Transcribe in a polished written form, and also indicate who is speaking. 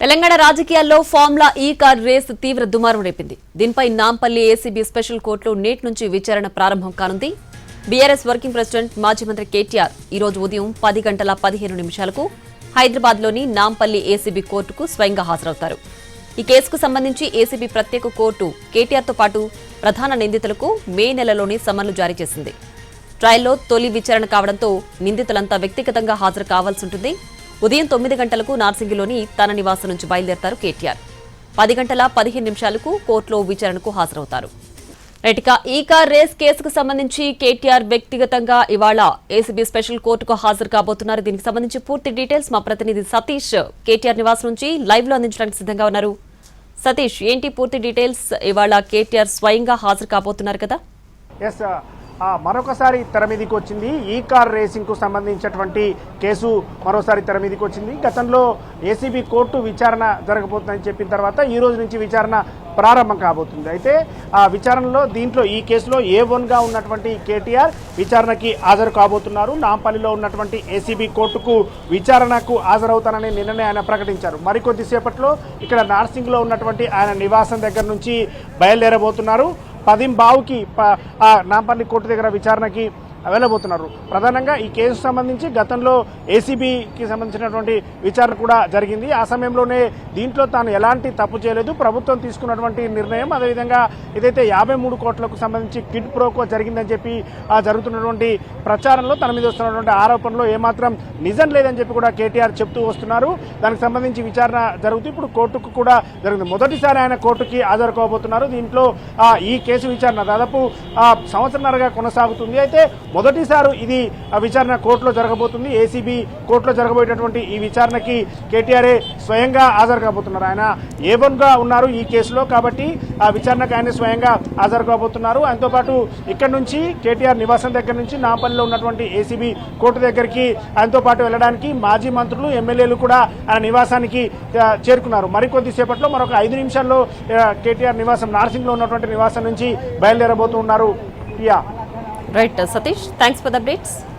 Speaker 1: తెలంగాణ రాజకీయాల్లో ఫార్ములా ఈ car race తీవ్ర దుమారం రేపింది. దీనిపై నాంపల్లి ఏసీబీ స్పెషల్ కోర్టులో నేటి నుంచి విచారణ ప్రారంభం కానుంది. బీఆర్ఎస్ వర్కింగ్ ప్రెసిడెంట్ మాజీ మంత్రి కేటీఆర్ ఈ రోజు ఉదయం 10:15 హైదరాబాద్లోని నాంపల్లి ఏసీబీ కోర్టుకు స్వయంగా హాజరవుతారు. ఈ కేసుకు సంబంధించి ఏసీబీ ప్రత్యేక కోర్టు కేటీఆర్తో పాటు ప్రధాన నిందితులకు మే నెలలోనే సమన్లు జారీ చేసింది. ట్రయల్లో తొలి విచారణ కావడంతో నిందితులంతా వ్యక్తిగతంగా హాజరు కావాల్సి ఉంటుంది. ఉదయం 9 గంటలకు నార్సింగిలోని తన నివాసం నుంచి బయలుదేరతారు కేటీఆర్. 10:15 కోర్టులో విచారణకు హాజరవుతారు. ఇక ఈ కార్ రేస్ కేసుకు సంబంధించి కేటీఆర్ వ్యక్తిగతంగా ఇవాళ ఏసీబీ స్పెషల్ కోర్టుకు హాజరు కాబోతున్నారు. దీనికి సంబంధించి పూర్తి డీటెయిల్స్ మా ప్రతినిధి సతీష్ కేటీఆర్ నివాసం నుంచి లైవ్ లో అందించడానికి సిద్ధంగా ఉన్నారు. సతీష్, ఏంటి పూర్తి డీటెయిల్స్? ఇవాళ కేటీఆర్ స్వయంగా హాజరు కాబోతున్నారు కదా?
Speaker 2: ఎస్, మరొకసారి తెర మీదకి వచ్చింది. ఈ కార్ రేసింగ్కు సంబంధించినటువంటి కేసు మరోసారి తెర మీదకి వచ్చింది. గతంలో ఏసీబీ కోర్టు విచారణ జరగబోతుందని చెప్పిన తర్వాత ఈ రోజు నుంచి విచారణ ప్రారంభం కాబోతుంది. అయితే ఆ విచారణలో దీంట్లో ఈ కేసులో A1గా ఉన్నటువంటి కేటీఆర్ విచారణకి హాజరు కాబోతున్నారు. నాంపల్లిలో ఉన్నటువంటి ఏసీబీ కోర్టుకు విచారణకు హాజరవుతానని నిన్ననే ఆయన ప్రకటించారు. మరికొద్దిసేపట్లో ఇక్కడ నార్సింగ్లో ఉన్నటువంటి ఆయన నివాసం దగ్గర నుంచి బయలుదేరబోతున్నారు. 10:15కి నాంపల్లి కోర్టు దగ్గర విచారణకి వెళ్ళబోతున్నారు. ప్రధానంగా ఈ కేసు సంబంధించి గతంలో ఏసీబీకి సంబంధించినటువంటి విచారణ కూడా జరిగింది. ఆ సమయంలోనే దీంట్లో తాను ఎలాంటి తప్పు చేయలేదు, ప్రభుత్వం తీసుకున్నటువంటి నిర్ణయం, అదేవిధంగా ఏదైతే 53 కోట్లకు సంబంధించి కిడ్ ప్రోకో జరిగిందని చెప్పి జరుగుతున్నటువంటి ప్రచారంలో తన మీద వస్తున్నటువంటి ఆరోపణలో ఏమాత్రం నిజం లేదని చెప్పి కూడా కేటీఆర్ చెప్తూ వస్తున్నారు. దానికి సంబంధించి విచారణ జరుగుతూ ఇప్పుడు కోర్టుకు కూడా జరిగింది. మొదటిసారి ఆయన కోర్టుకి హాజరు కాబోతున్నారు. దీంట్లో ఈ కేసు విచారణ దాదాపు సంవత్సరంన్నరగా కొనసాగుతుంది. అయితే మొదటిసారి ఇది విచారణ కోర్టులో జరగబోతుంది. ఏసీబీ కోర్టులో జరగబోయేటటువంటి ఈ విచారణకి కేటీఆర్ స్వయంగా హాజరు కాబోతున్నారు. ఆయన A1గా ఉన్నారు ఈ కేసులో, కాబట్టి ఆ విచారణకు ఆయన స్వయంగా హాజరు కాబోతున్నారు. ఆయనతో పాటు ఇక్కడ నుంచి కేటీఆర్ నివాసం దగ్గర నుంచి నాంపల్లిలో ఉన్నటువంటి ఏసీబీ కోర్టు దగ్గరికి ఆయనతో పాటు వెళ్ళడానికి మాజీ మంత్రులు, ఎమ్మెల్యేలు కూడా ఆయన నివాసానికి చేరుకున్నారు. మరికొద్ది సేపట్లో మరొక 5 నిమిషాల్లో కేటీఆర్ నివాసం నార్సింగ్లో ఉన్నటువంటి నివాసం నుంచి బయలుదేరబోతున్నారు.
Speaker 1: Right, Satish. Thanks for the updates.